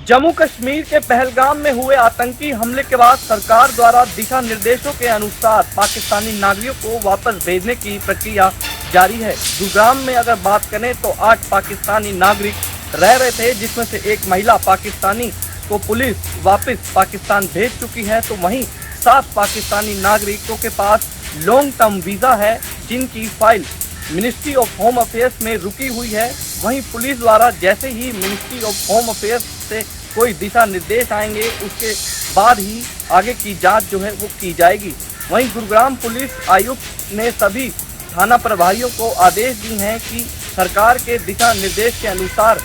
जम्मू कश्मीर के पहलगाम में हुए आतंकी हमले के बाद सरकार द्वारा दिशा निर्देशों के अनुसार पाकिस्तानी नागरिकों को वापस भेजने की प्रक्रिया जारी है। गुरुग्राम में अगर बात करें तो 8 पाकिस्तानी नागरिक रह रहे थे, जिसमें से एक महिला पाकिस्तानी को पुलिस वापस पाकिस्तान भेज चुकी है, तो वहीं 7 पाकिस्तानी नागरिकों के पास लॉन्ग टर्म वीजा है, जिनकी file ministry of home affairs में रुकी हुई है। वहीं पुलिस द्वारा जैसे ही मिनिस्ट्री ऑफ होम अफेयर्स से कोई दिशा निर्देश आएंगे, उसके बाद ही आगे की जांच जो है वो की जाएगी। वहीं गुरुग्राम पुलिस आयुक्त ने सभी थाना प्रभारियों को आदेश दिए हैं कि सरकार के दिशा निर्देश के अनुसार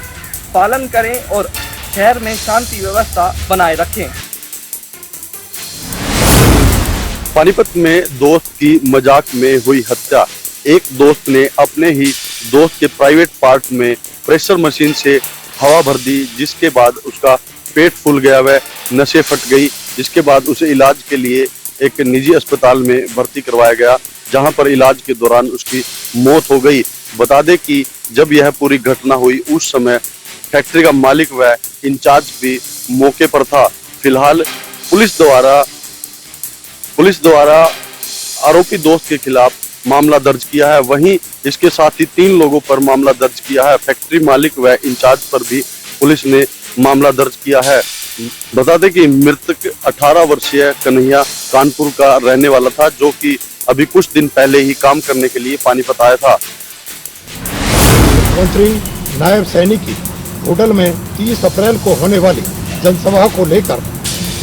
पालन करें और शहर में शांति व्यवस्था बनाए रखें। पानीपत में दोस्त की मजाक में हुई हत्या। एक दोस्त ने अपने ही दोस्त के प्राइवेट पार्ट में प्रेशर मशीन से हवा भर दी, जिसके बाद उसका पेट फूल गया, वह नसें फट गई, जिसके बाद उसे इलाज के लिए एक निजी अस्पताल में भर्ती करवाया गया, जहां पर इलाज के दौरान उसकी मौत हो गई। बता दें कि जब यह पूरी घटना हुई उस समय फैक्ट्री का मालिक व इंचार्ज भी मौके पर था। फिलहाल पुलिस द्वारा आरोपी दोस्त के खिलाफ मामला दर्ज किया है। वहीं इसके साथ ही 3 लोगों पर मामला दर्ज किया है। फैक्ट्री मालिक व इंचार्ज पर भी पुलिस ने मामला दर्ज किया है। बता दें कि मृतक 18 वर्षीय कन्हैया कानपुर का रहने वाला था, जो कि अभी कुछ दिन पहले ही काम करने के लिए पानीपत आया था। मुख्यमंत्री नायब सैनिकी होटल में 30 अप्रैल को होने वाली जनसभा को लेकर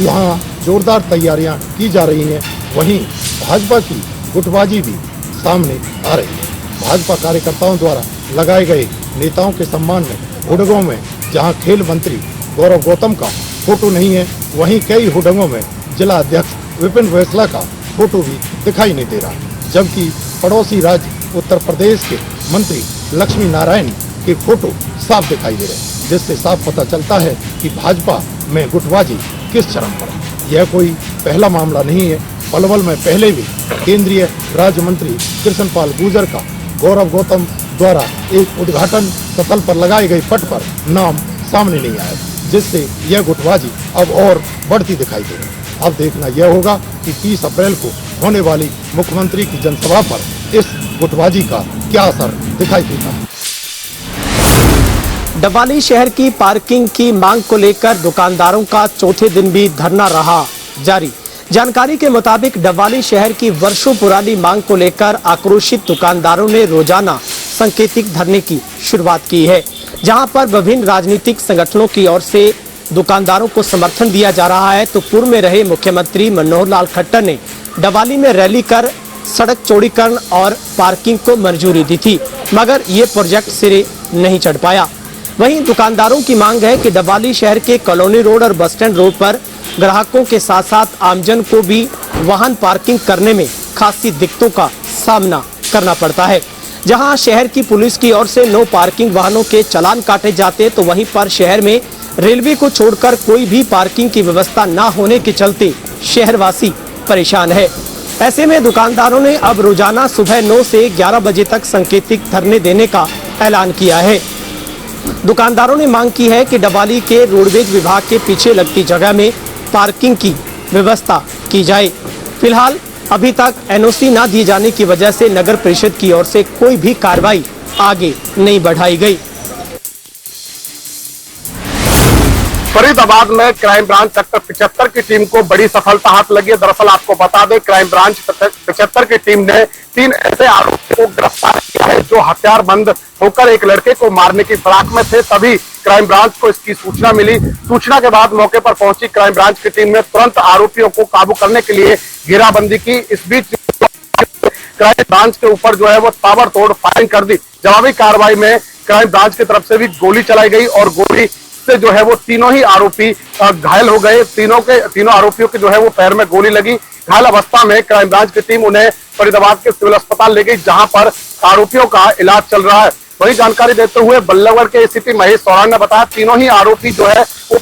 यहाँ जोरदार तैयारियां की जा रही हैं। वहीं भाजपा की गुटबाजी भी सामने आ रही है। भाजपा कार्यकर्ताओं द्वारा लगाए गए नेताओं के सम्मान में हुडंगों में जहां खेल मंत्री गौरव गौतम का फोटो नहीं है, वहीं कई हुडंगों में जिला अध्यक्ष विपिन वैसला का फोटो भी दिखाई नहीं दे रहा, जबकि पड़ोसी राज्य उत्तर प्रदेश के मंत्री लक्ष्मी नारायण के फोटो साफ दिखाई दे रहे हैं, जिससे साफ पता चलता है कि भाजपा में गुटबाजी किस चरम पर है। यह कोई पहला मामला नहीं है। पलवल में पहले भी केंद्रीय राज्य मंत्री कृष्णपाल गुर्जर का गौरव गौतम द्वारा एक उद्घाटन स्थल पर लगाए गए पट पर नाम सामने नहीं आया, जिससे यह गुटबाजी अब और बढ़ती दिखाई दे रही है। अब देखना यह होगा कि 30 अप्रैल को होने वाली मुख्यमंत्री की जनसभा पर इस गुटबाजी का क्या असर दिखाई देता है। डबवाली शहर की पार्किंग की मांग को लेकर दुकानदारों का चौथे दिन भी धरना रहा जारी। जानकारी के मुताबिक डबवाली शहर की वर्षों पुरानी मांग को लेकर आक्रोशित दुकानदारों ने रोजाना सांकेतिक धरने की शुरुआत की है, जहां पर विभिन्न राजनीतिक संगठनों की ओर से दुकानदारों को समर्थन दिया जा रहा है। तो पूर्व में रहे मुख्यमंत्री मनोहर लाल खट्टर ने डबवाली में रैली कर सड़क चौड़ीकरण और पार्किंग को मंजूरी दी थी, मगर ये प्रोजेक्ट सिरे नहीं चढ़ पाया। वहीं दुकानदारों की मांग है कि डबवाली शहर के कॉलोनी रोड और बस स्टैंड रोड पर ग्राहकों के साथ साथ आमजन को भी वाहन पार्किंग करने में खासी दिक्कतों का सामना करना पड़ता है। जहां शहर की पुलिस की ओर से नो पार्किंग वाहनों के चालान काटे जाते, तो वहीं पर शहर में रेलवे को छोड़कर कोई भी पार्किंग की व्यवस्था न होने के चलते शहरवासी परेशान है। ऐसे में दुकानदारों ने अब रोजाना सुबह 9 से 11 बजे तक सांकेतिक धरने देने का ऐलान किया है। दुकानदारों ने मांग की है कि डबवाली के रोडवेज विभाग के पीछे लगती जगह में पार्किंग की व्यवस्था की जाए। फिलहाल अभी तक एनओसी न दिए जाने की वजह से नगर परिषद की ओर से कोई भी कार्रवाई आगे नहीं बढ़ाई गई। फरीदाबाद में क्राइम ब्रांच सेक्टर 75 की टीम को बड़ी सफलता हाथ लगी है। दरअसल आपको बता दें, क्राइम ब्रांच 75 की टीम ने 3 ऐसे आरोपियों को गिरफ्तार किया है जो हथियारबंद होकर एक लड़के को मारने की फिराक में थे। तभी क्राइम ब्रांच को इसकी सूचना मिली। सूचना के बाद मौके पर पहुंची क्राइम ब्रांच की टीम ने तुरंत आरोपियों को काबू करने के लिए घेराबंदी की। इस बीच क्राइम ब्रांच के ऊपर जो है वो ताबड़तोड़ फायरिंग कर दी। जवाबी कार्रवाई में क्राइम ब्रांच की तरफ से भी गोली चलाई गई और गोली से जो है वो तीनों ही आरोपी घायल हो गए। तीनों आरोपियों के जो है वो पैर में गोली लगी। घायल अवस्था में क्राइम ब्रांच की टीम उन्हें फरीदाबाद के सिविल अस्पताल ले गई, जहां पर आरोपियों का इलाज चल रहा है। वही जानकारी देते हुए बल्लभगढ़ के एसीपी महेश सौरान ने बताया, तीनों ही आरोपी जो है वो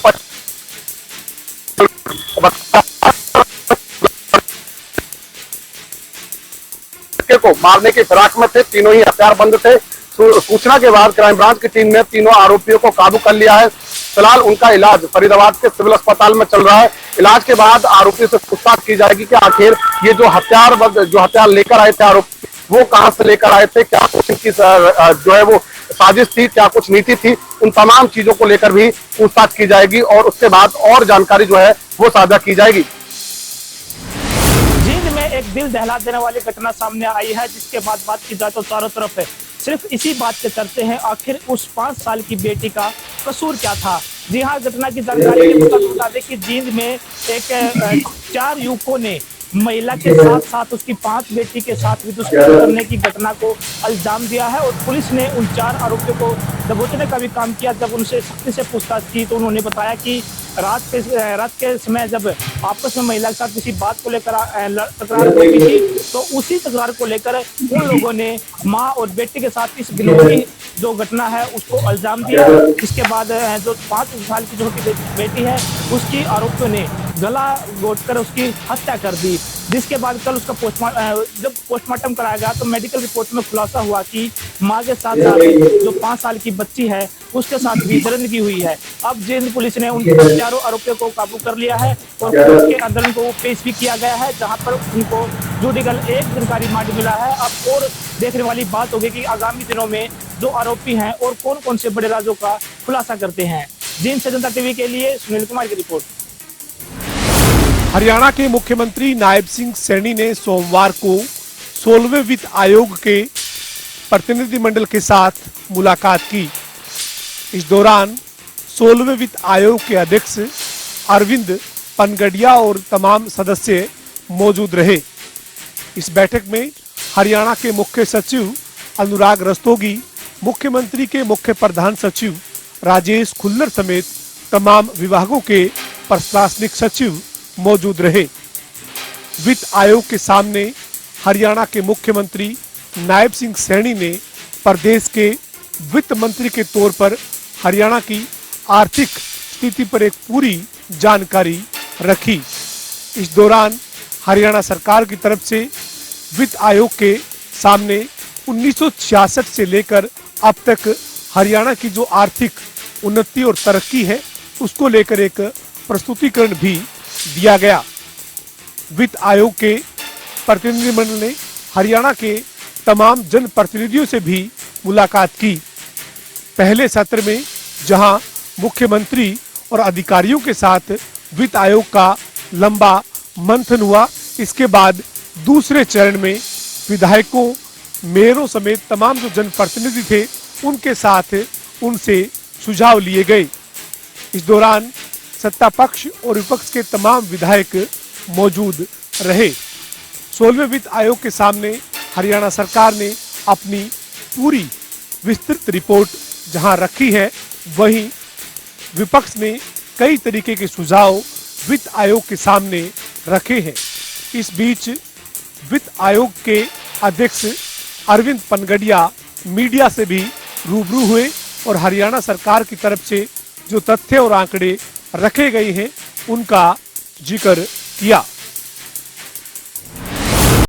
को मारने की फिराक में थे। तीनों ही हथियारबंद थे। सूचना के बाद क्राइम ब्रांच की टीम ने तीनों आरोपियों को काबू कर लिया है। फिलहाल उनका इलाज फरीदाबाद के सिविल अस्पताल में चल रहा है। इलाज के बाद आरोपी से पूछताछ की जाएगी कि आखिर ये जो हथियार लेकर आए थे आरोपी, वो कहां से लेकर आए थे, क्या कुछ इनकी जो है वो साजिश थी, क्या कुछ नीति थी, उन तमाम चीजों को लेकर भी पूछताछ की जाएगी और उसके बाद और जानकारी जो है वो साझा की जाएगी। जींद में एक दिल दहला देने वाली घटना सामने आई है, जिसके बाद बात की जाए तो चारों तरफ सिर्फ इसी बात के चर्चे हैं, आखिर उस 5 साल की बेटी का कसूर क्या था। जी हाँ, घटना की जानकारी के मुताबिक कि जींद में एक 4 युवकों ने महिला के साथ साथ उसकी 5 बेटी के साथ भी दुष्कर्म करने की घटना को अंजाम दिया है और पुलिस ने उन 4 आरोपियों को दबोचने का भी काम किया। जब उनसे सख्ती से पूछताछ की तो उन्होंने बताया कि रात के समय जब आपस में महिला के साथ किसी बात को लेकर तकरार होती थी, तो उसी तकरार को लेकर उन लोगों ने मां और बेटी के साथ इस गिलोही जो घटना है उसको अंजाम दिया। इसके बाद जो 5 साल की जो बेटी है उसकी आरोपियों ने गला घोंटकर उसकी हत्या कर दी, जिसके बाद कल उसका जब पोस्टमार्टम कराया गया तो मेडिकल रिपोर्ट में खुलासा हुआ कि मां के साथ जो 5 साल की बच्ची है उसके साथ भी दरिंदगी हुई है। अब जींद पुलिस ने उन चारों आरोपियों को काबू कर लिया है और पुलिस के अंदर उनको पेश भी किया गया है, जहां पर उनको जुडिकल 1 दिन का रिमांड मिला है। अब और देखने वाली बात होगी कि आगामी दिनों में जो आरोपी हैं और कौन कौन से बड़े राजों का खुलासा करते हैं। जींद से जनता टीवी के लिए सुनील कुमार की रिपोर्ट। हरियाणा के मुख्यमंत्री नायब सिंह सैनी ने सोमवार को 16वें वित्त आयोग के प्रतिनिधिमंडल के साथ मुलाकात की। इस दौरान 16वें वित्त आयोग के अध्यक्ष अरविंद पनगडिया और तमाम सदस्य मौजूद रहे। इस बैठक में हरियाणा के मुख्य सचिव अनुराग रस्तोगी, मुख्यमंत्री के मुख्य प्रधान सचिव राजेश खुल्लर समेत तमाम विभागों के प्रशासनिक सचिव मौजूद रहे। वित्त आयोग के सामने हरियाणा के मुख्यमंत्री नायब सिंह सैनी ने प्रदेश के वित्त मंत्री के तौर पर हरियाणा की आर्थिक स्थिति पर एक पूरी जानकारी रखी। इस दौरान हरियाणा सरकार की तरफ से वित्त आयोग के सामने 1966 से लेकर अब तक हरियाणा की जो आर्थिक उन्नति और तरक्की है उसको लेकर एक प्रस्तुतिकरण भी दिया गया। वित्त आयोग के प्रतिनिधिमंडल ने हरियाणा के तमाम जनप्रतिनिधियों से भी मुलाकात की। पहले सत्र में जहां मुख्यमंत्री और अधिकारियों के साथ वित्त आयोग का लंबा मंथन हुआ, इसके बाद दूसरे चरण में विधायकों, मेयरों समेत तमाम जो जनप्रतिनिधि थे उनके साथ उनसे सुझाव लिए गए। इस दौरान सत्ता पक्ष और विपक्ष के तमाम विधायक मौजूद रहे। 16वें वित्त आयोग के सामने हरियाणा सरकार ने अपनी पूरी विस्तृत रिपोर्ट जहां रखी है, वहीं विपक्ष ने कई तरीके के सुझाव वित्त आयोग के सामने रखे हैं। इस बीच वित्त आयोग के अध्यक्ष अरविंद पनगडिया मीडिया से भी रूबरू हुए और हरियाणा सरकार की तरफ से जो तथ्य और आंकड़े रखे गए हैं उनका जिक्र किया।